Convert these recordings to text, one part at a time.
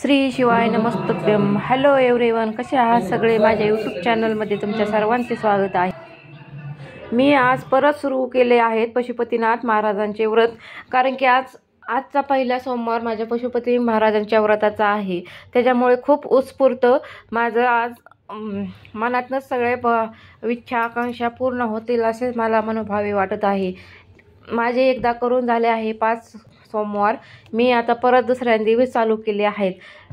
श्री शिवाय नमस्तभ्यम. Hello everyone, कसे आहात सगळे. माझ्या यूट्यूब चॅनलमध्ये तुमच्या सर्वांचे स्वागत आहे. मी आज परत सुरू केले आहेत पशुपतीनाथ महाराजांचे व्रत, कारण की आजचा पहिला सोमवार माझ्या पशुपती महाराजांच्या व्रताचा आहे. त्याच्यामुळे खूप उत्स्फूर्त माझं आज मनातनंच सगळे इच्छा आकांक्षा पूर्ण होतील असे मला मनोभावे वाटत आहे. माझे एकदा करून झाले आहे 5 सोमवार. मी आता परत दुसऱ्या दिवस चालू केले आहेत.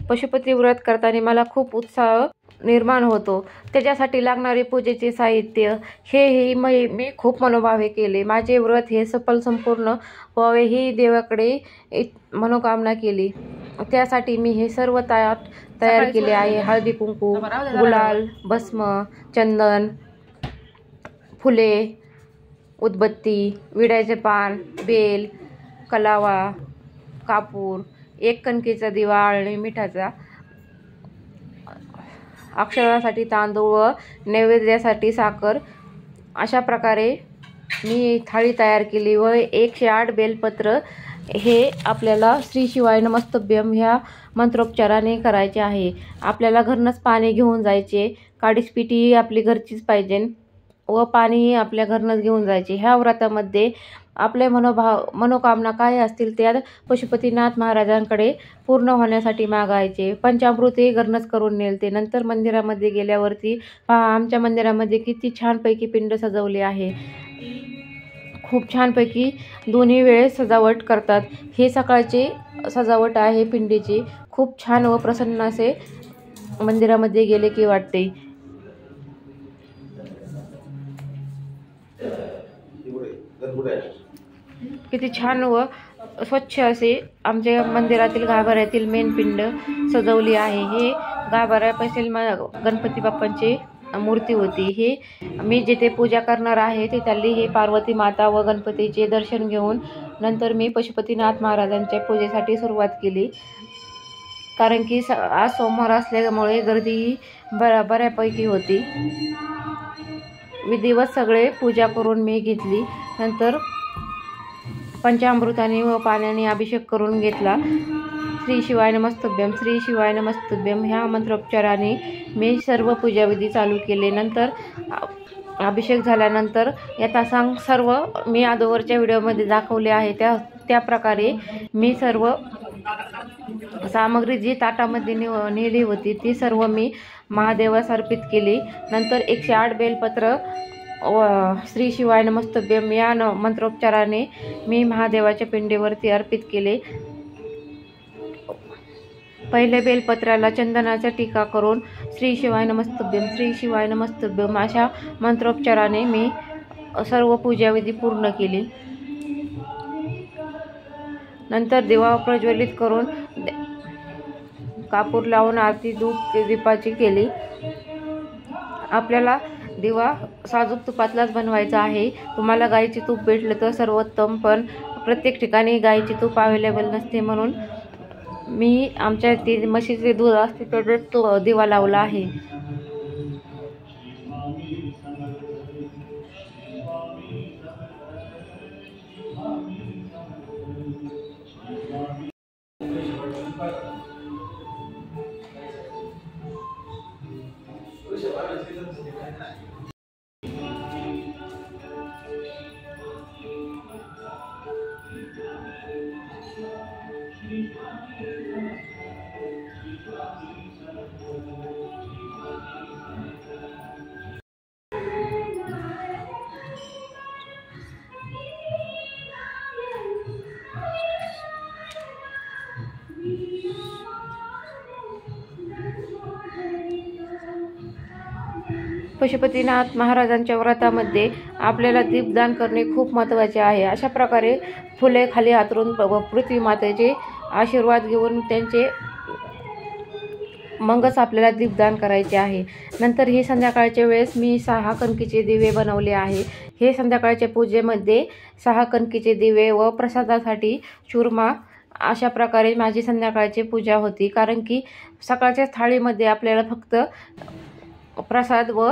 पशुपती व्रत करताना मला खूप उत्साह निर्माण होतो. त्याच्यासाठी लागणारे पूजेचे साहित्य हेही मी खूप मनोभावे केले. माझे व्रत हे संपूर्ण व्हावे ही देवाकडे मनोकामना केली. त्यासाठी मी हे सर्व तयार केले आहे. हळदी कुंकू, गुलाल, भस्म, चंदन, फुले, उदबत्ती, विड्याचे पान, बेल, कलावा, कापूर, 1 कणकेचा दिवा आणि मिठाचा, अक्षरासाठी तांदूळ व नैवेद्यासाठी साखर, अशा प्रकारे मी थाळी तयार केली व 108 बेलपत्र हे आपल्याला श्री शिवाय नमस्तभ्यम ह्या मंत्रोच्चाराने करायचे आहे. आपल्याला घरनंच पाणी घेऊन जायचे. काडीच पिठी आपली घरचीच पाहिजे व पाणीही आपल्या घरनंच घेऊन जायचे. ह्या व्रतामध्ये आपले मनोकामना काय असतील त्या पशुपतीनाथ महाराजांकडे पूर्ण होण्यासाठी मागायचे. पंचामृतही घरनंच करून नेलते. नंतर मंदिरामध्ये गेल्यावरती पहा, आमच्या मंदिरामध्ये किती छानपैकी पिंड सजवले आहे. खूप छानपैकी दोन्ही वेळेस सजावट करतात. हे सकाळचे सजावट आहे पिंडीची. खूप छान व प्रसन्न असे मंदिरामध्ये गेले की वाटते. किती छान व स्वच्छ असे आमच्या मंदिरातील गाभाऱ्यातील मेन पिंड सजवली आहे. हे गाभाऱ्यापाशील गणपती बाप्पांची मूर्ती होती. हे मी जिथे पूजा करणार आहे तिथली हे पार्वती माता व गणपतीचे दर्शन घेऊन नंतर मी पशुपतीनाथ महाराजांच्या पूजेसाठी सुरुवात केली. कारण की आज सोमवार असल्यामुळे गर्दीही बऱ्यापैकी होती. विधिवत सगळे पूजा करून मी घेतली. नंतर पंचामृताने व पाण्याने अभिषेक करून घेतला. श्री शिवाय नमस्तभ्यम, श्री शिवाय नमस्तभ्यम ह्या मंत्रोच्चाराने मी सर्व पूजाविधी चालू केले. नंतर अभिषेक झाल्यानंतर यथासांग सर्व मी अगोदरच्या व्हिडिओमध्ये दाखवले आहे त्या प्रकारे मी सर्व सामग्री जी ताटामध्ये नेली होती ती सर्व मी महादेवास अर्पित केली. नंतर 108 बेलपत्र व श्री शिवाय नमस्तभ्यम या मंत्रोच्चाराने मी महादेवाच्या पिंडीवरती अर्पित केले. पहिले बेलपत्राला चंदनाचा टीका करून श्री शिवाय नमस्तभ्यम, श्री शिवाय नमस्तभ्यम अशा मंत्रोच्चाराने मी सर्व पूजाविधी पूर्ण केली. नंतर दिवा प्रज्वलित करून कापूर लावून आरती दीपाची केली. आपल्याला दिवा साजूक तुपातलाच बनवायचा आहे. तुम्हाला गाईचे तूप भेटलं तर सर्वोत्तम, पण प्रत्येक ठिकाणी गाईचे तूप अवेलेबल नसते म्हणून मी आमच्या ते म्हशीचे दूध असते त्याच्यात तो दिवा लावला आहे. पशुपतीनाथ महाराजांच्या व्रतामध्ये आपल्याला दीपदान करणे खूप महत्त्वाचे आहे. अशा प्रकारे फुले खाली हातरून पृथ्वी मातेचे आशीर्वाद घेऊन त्यांचे मगच आपल्याला दीपदान करायचे आहे. नंतर ही संध्याकाळच्या वेळेस मी 6 कणकीचे दिवे बनवले आहे. हे संध्याकाळच्या पूजेमध्ये 6 कणकीचे दिवे व प्रसादासाठी चूरमा, अशा प्रकारे माझी संध्याकाळची पूजा होती. कारण की सकाळच्या थाळीमध्ये आपल्याला फक्त प्रसाद व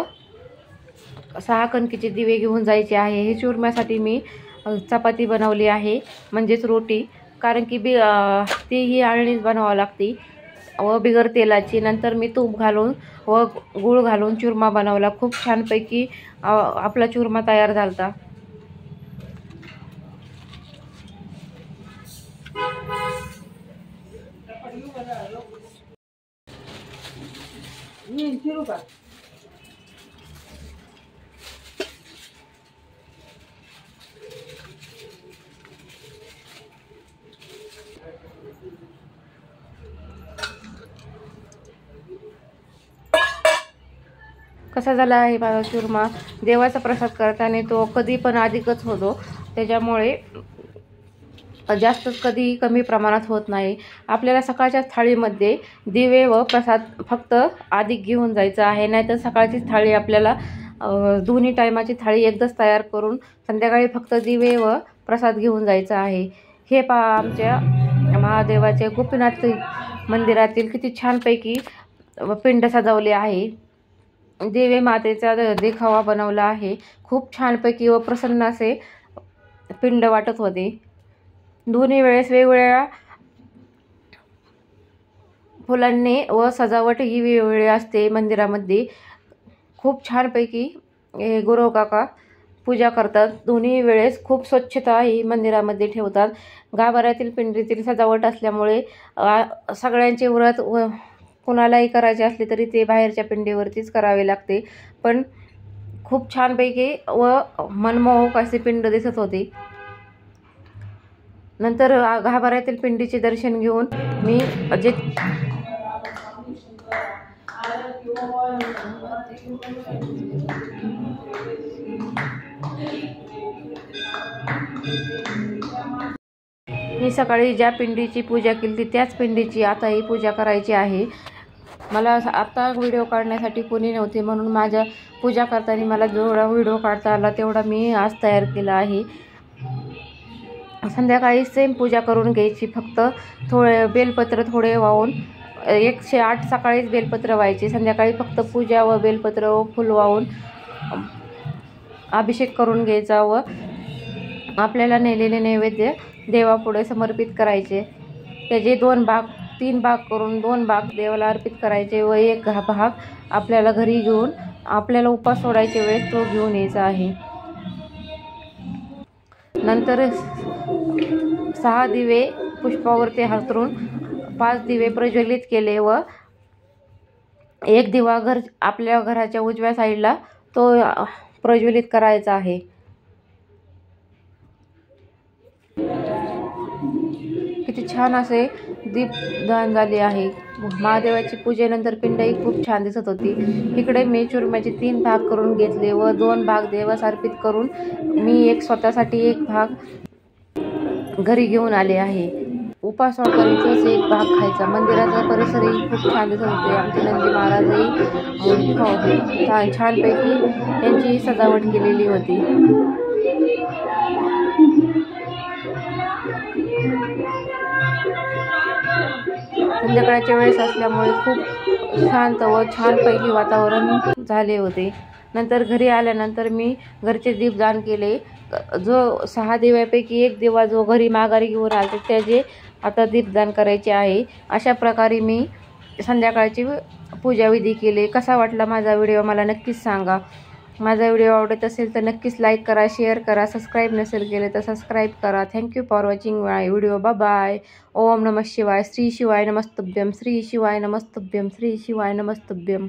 6 कणकीचे दिवे घेऊन जायचे आहे. हे चुरम्यासाठी मी चपाती बनवली आहे, म्हणजेच रोटी. कारण की तीही आळणीच बनवावं लागते. व बिगर तेलाची. नंतर मी तूप घालून व गूळ घालून चुरमा बनवला. खूप छानपैकी आपला चुरमा तयार झाला. कसा झाला आहे माझा चुरमा. देवाचा प्रसाद करताना तो कधी पण अधिकच होतो, त्याच्यामुळे जास्तच कधी कमी प्रमाणात होत नाही. आपल्याला सकाळच्या थाळीमध्ये दिवे व प्रसाद फक्त अधिक घेऊन जायचं आहे. नाहीतर सकाळचीच थाळी आपल्याला दोन्ही टायमाची थाळी एकदाच तयार करून संध्याकाळी फक्त दिवे व प्रसाद घेऊन जायचं आहे. हे पहा आमच्या महादेवाचे गोपीनाथ मंदिरातील किती छानपैकी पिंड सजवले आहे. देवी मातेचा देखावा बनवला आहे. खूप छानपैकी व प्रसन्न असे पिंड वाटत होते. दोन्ही वेळेस वेगवेगळ्या फुलांनी व सजावट ही वेगवेगळी असते मंदिरामध्ये. खूप छानपैकी हे गुरव काका पूजा करतात. दोन्ही वेळेस खूप स्वच्छता ही मंदिरामध्ये ठेवतात. गाभाऱ्यातील पिंडीतील सजावट असल्यामुळे सगळ्यांचे व्रत व कुणालाही करायचे असले तरी ते बाहेरच्या पिंडीवरतीच करावे लागते. पण खूप छानपैकी व मनमोहक असे पिंड दिसत होते. नंतर गाभाऱ्यातील पिंडीचे दर्शन घेऊन मी मी सकाळी ज्या पिंडीची पूजा केली त्याच पिंडीची आता ही पूजा करायची आहे. मला आता व्हिडिओ काढण्यासाठी कोणी नव्हते, म्हणून माझ्या पूजा करताना मला जेवढा व्हिडिओ काढता आला तेवढा मी आज तयार केला आहे. संध्याकाळी सेम पूजा करून घ्यायची. फक्त थोडे बेलपत्र थोडे वाहून 108 सकाळीच बेलपत्र व्हायचे. संध्याकाळी फक्त पूजा व बेलपत्र व फुल वाहून अभिषेक करून घ्यायचा व आपल्याला नेलेले नैवेद्य देवापुढे समर्पित करायचे. त्याचे 3 भाग करून 2 भाग देवाला अर्पित करायचे व 1 भाग आपल्याला घरी घेऊन आपल्याला उपास सोडायच्या वेळेस तो घेऊन यायचा आहे. नंतर 6 दिवे पुष्पावरती हातरून 5 दिवे प्रज्वलित केले व 1 दिवा आपल्या घराच्या उजव्या साईडला तो प्रज्वलित करायचा आहे. किती छान असे दीपदान झाले आहे. महादेवाची पूजेनंतर पिंडही खूप छान दिसत होती. इकडे मी चुरम्याचे 3 भाग करून घेतले व 2 भाग देवास अर्पित करून मी स्वतःसाठी 1 भाग घरी घेऊन आले आहे. उपास सोडतानाच 1 भाग खायचा. मंदिराचा परिसरही खूप छान दिसत होते. आमचे नंदी महाराजही छानपैकी त्यांची सजावट केलेली होती. संध्याकाळच्या वेळेस असल्यामुळे खूप शांत व छानपैकी वातावरण झाले होते. नंतर घरी आल्यानंतर मी घरचे दीपदान केले. जो 6 दिव्यापैकी 1 दिवा जो घरी माघारी घेऊन आले त्याचे आता दीपदान करायचे आहे. अशा प्रकारे मी संध्याकाळची पूजाविधी केली. कसा वाटला माझा व्हिडिओ मला नक्कीच सांगा. माझा व्हिडिओ आवडत असेल तर नक्कीच लाईक करा, शेअर करा. सबस्क्राईब नसेल केले तर सबस्क्राईब करा. Thank you for watching my video. Bye. ओम नमः शिवाय. श्री शिवाय नमस्तुभ्यम. श्री शिवाय नमस्तुभ्यम. श्री शिवाय नमस्तुभ्यम.